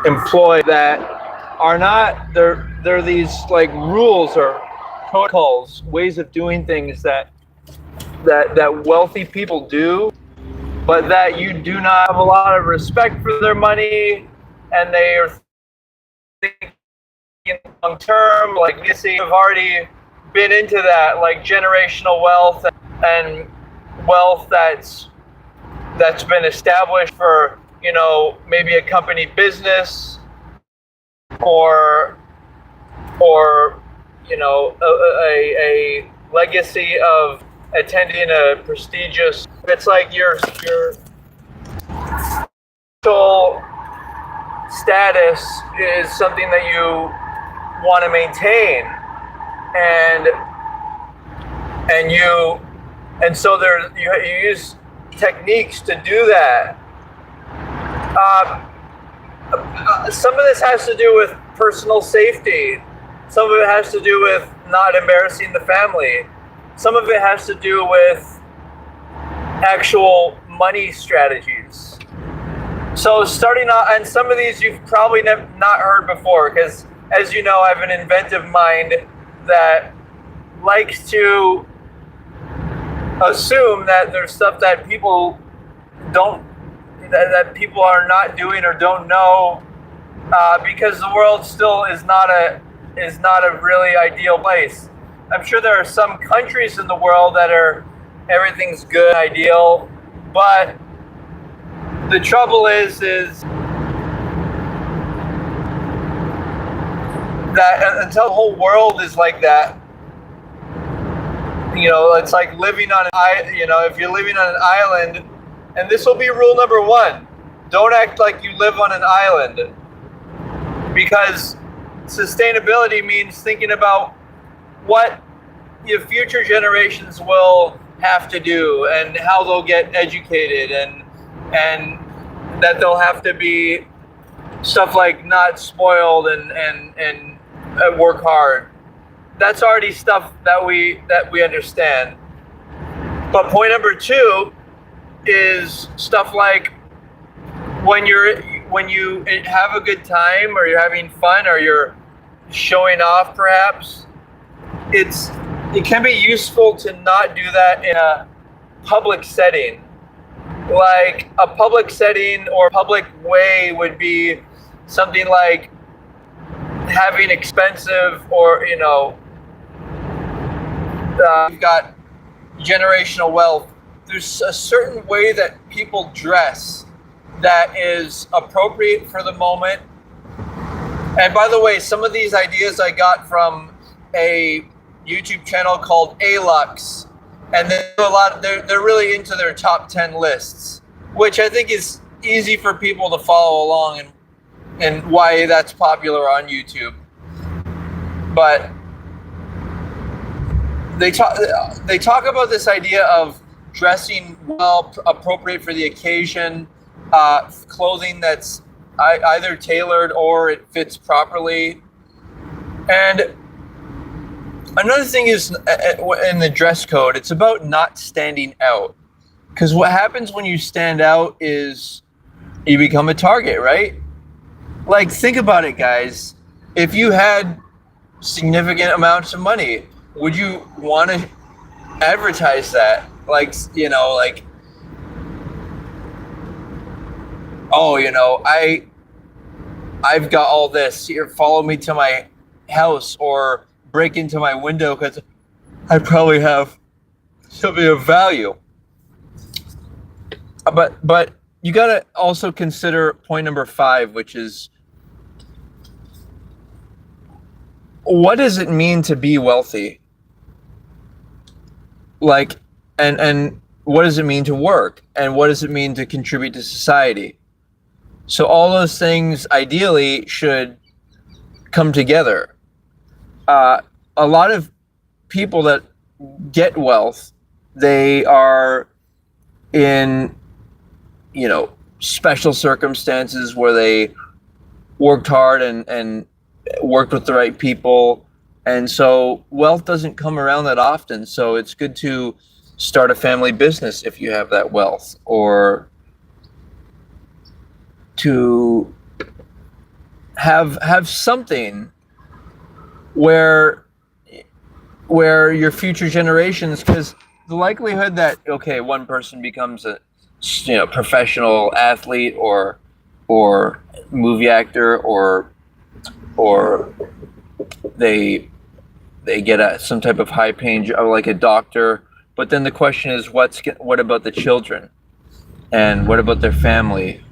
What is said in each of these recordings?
employ that are not, they're these like rules or protocols, ways of doing things that wealthy people do, but that you do not have a lot of respect for their money, and they are thinking long term. Like you see, have already been into that, like generational wealth and wealth that's been established for, maybe a company business, or a legacy of attending a prestigious. It's like your social status is something that you want to maintain, and so there you use techniques to do that. Some of this has to do with personal safety. Some of it has to do with not embarrassing the family. Some of it has to do with actual money strategies. So starting out, and some of these you've probably not heard before, because as you know, I have an inventive mind that likes to assume that there's stuff that people that people are not doing or don't know, because the world still is not a really ideal place. I'm sure there are some countries in the world that everything's good, ideal, but the trouble is that until the whole world is like that, it's like living on an island. If you're living on an island, and this will be rule number 1, don't act like you live on an island, because sustainability means thinking about what your future generations will have to do and how they'll get educated, and that they'll have to be stuff like not spoiled and work hard. That's already stuff that we understand. But point number 2 is stuff like when you have a good time, or you're having fun, or you're showing off perhaps, it can be useful to not do that in a public setting. Like a public setting or public way would be something like having expensive, or you've got generational wealth. There's a certain way that people dress that is appropriate for the moment. And by the way, some of these ideas I got from a YouTube channel called Alux, and they're really into their top 10 lists, which I think is easy for people to follow along, and why that's popular on YouTube. But they talk about this idea of dressing well, appropriate for the occasion, clothing that's either tailored or it fits properly. And another thing is, in the dress code, it's about not standing out. Because what happens when you stand out is you become a target, right? Like, think about it, guys. If you had significant amounts of money, would you want to advertise that? I've got all this. Here, follow me to my house, or break into my window because I probably have something of value. But you got to also consider point number 5, which is, what does it mean to be wealthy? Like, and what does it mean to work? And what does it mean to contribute to society? So all those things ideally should come together. A lot of people that get wealth, they are in, special circumstances where they worked hard and worked with the right people. And so wealth doesn't come around that often. So it's good to start a family business if you have that wealth, or to have something where your future generations, because the likelihood that one person becomes a professional athlete or movie actor or they get some type of high paying job like a doctor, but then the question is what about the children and what about their family?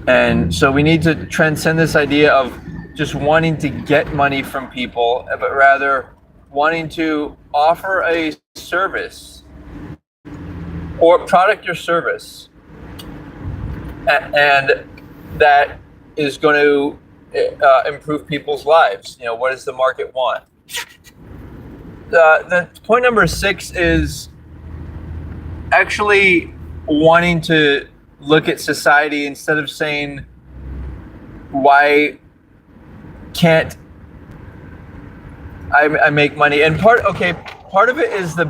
And so we need to transcend this idea of just wanting to get money from people, but rather wanting to offer a service or product or service, and that is going to improve people's lives. What does the market want? The point number 6 is actually wanting to look at society instead of saying, why can't I make money? And part of it is the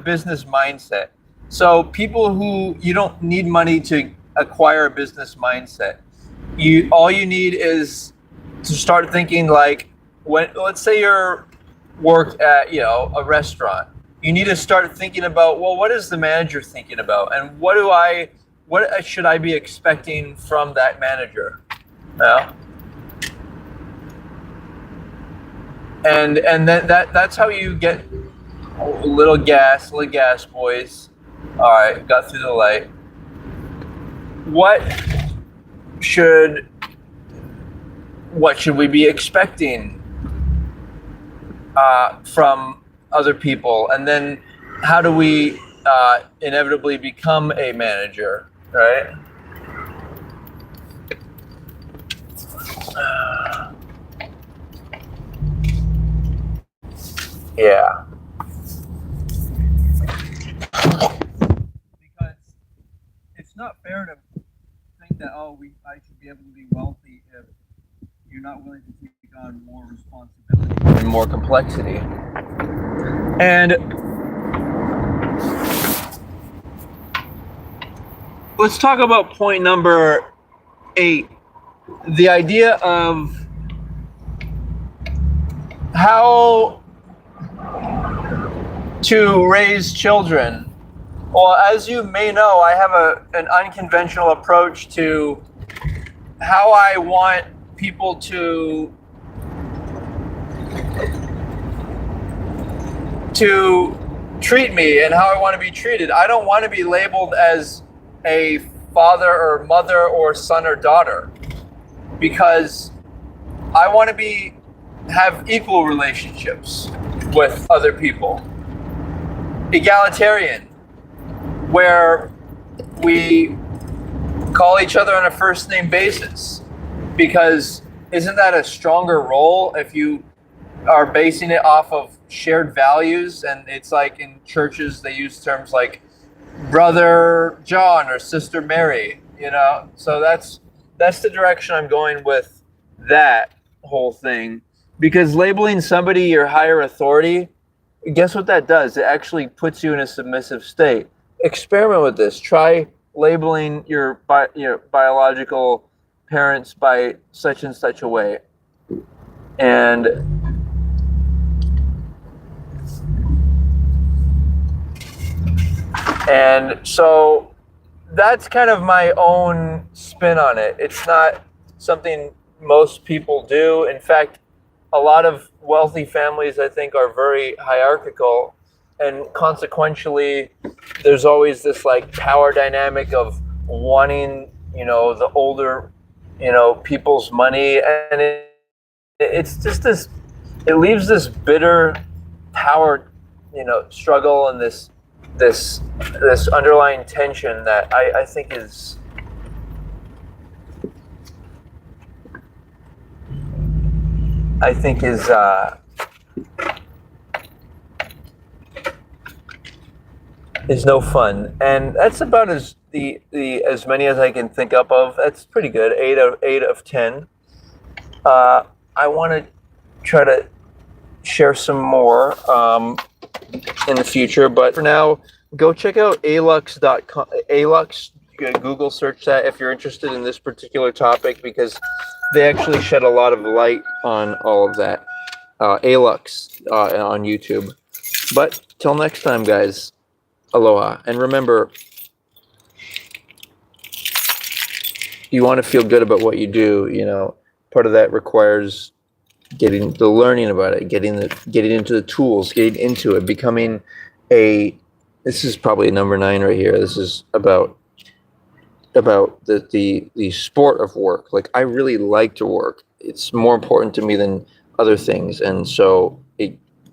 business mindset. So people who, you don't need money to acquire a business mindset. All you need is to start thinking like, let's say you're work at a restaurant. You need to start thinking about, well, what is the manager thinking about, and what should I be expecting from that manager? And then that's how you get a little gas, boys. All right, got through the light. What should we be expecting from other people, and then how do we inevitably become a manager, right? Yeah. Because it's not fair to think that I should be able to be wealthy if you're not willing to take on more responsibility and more complexity. And let's talk about point number 8, the idea of how to raise children. Well, as you may know, I have an unconventional approach to how I want people to treat me and how I want to be treated. I don't want to be labeled as a father or mother or son or daughter, because I want to have equal relationships with other people. Egalitarian, where we call each other on a first name basis, because isn't that a stronger role if you are basing it off of shared values? And it's like in churches they use terms like brother John or sister Mary, so that's the direction I'm going with that whole thing. Because labeling somebody your higher authority, guess what that does? It actually puts you in a submissive state. Experiment with this. Try labeling your biological parents by such and such a way. And so that's kind of my own spin on it. It's not something most people do. In fact, a lot of wealthy families, I think, are very hierarchical, and consequentially, there's always this like power dynamic of wanting, the older, people's money, and it's just this. It leaves this bitter power, struggle, and this underlying tension that I think is. Is no fun, and that's about as many as I can think up of. That's pretty good. 8 of 10. I want to try to share some more in the future, but for now, go check out alux.com. Alux, Google search that if you're interested in this particular topic, because they actually shed a lot of light on all of that. Alux on YouTube. But till next time, guys, aloha. And remember, you want to feel good about what you do. You know, part of that requires getting the learning about it, getting into the tools, getting into it, becoming a. This is probably number 9 right here. This is about the sport of work. Like, I really like to work. It's more important to me than other things, and so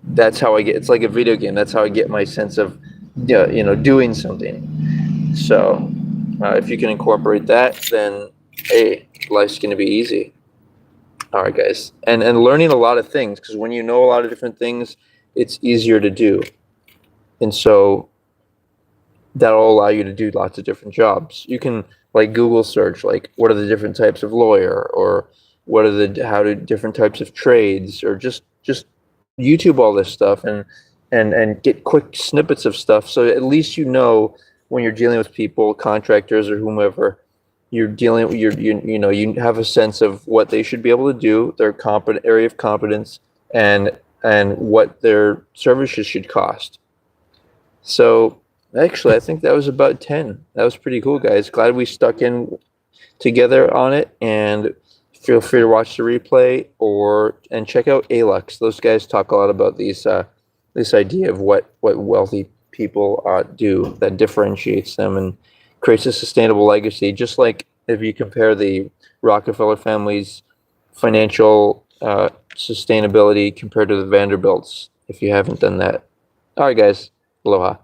that's how I get. It's like a video game. That's how I get my sense of, doing something. So, if you can incorporate that, then hey, life's gonna be easy. All right, guys, and learning a lot of things, because when you know a lot of different things, it's easier to do, and so that'll allow you to do lots of different jobs. You can like Google search, like what are the different types of lawyer, or what are different types of trades, or just YouTube all this stuff and get quick snippets of stuff. So at least you know when you're dealing with people, contractors or whomever, you have a sense of what they should be able to do, their area of competence, and what their services should cost. So actually, I think that was about 10. That was pretty cool, guys. Glad we stuck in together on it, and feel free to watch the replay and check out Alux. Those guys talk a lot about this idea of what wealthy people do that differentiates them and creates a sustainable legacy. Just like if you compare the Rockefeller family's financial sustainability compared to the Vanderbilts, if you haven't done that. All right, guys. Aloha.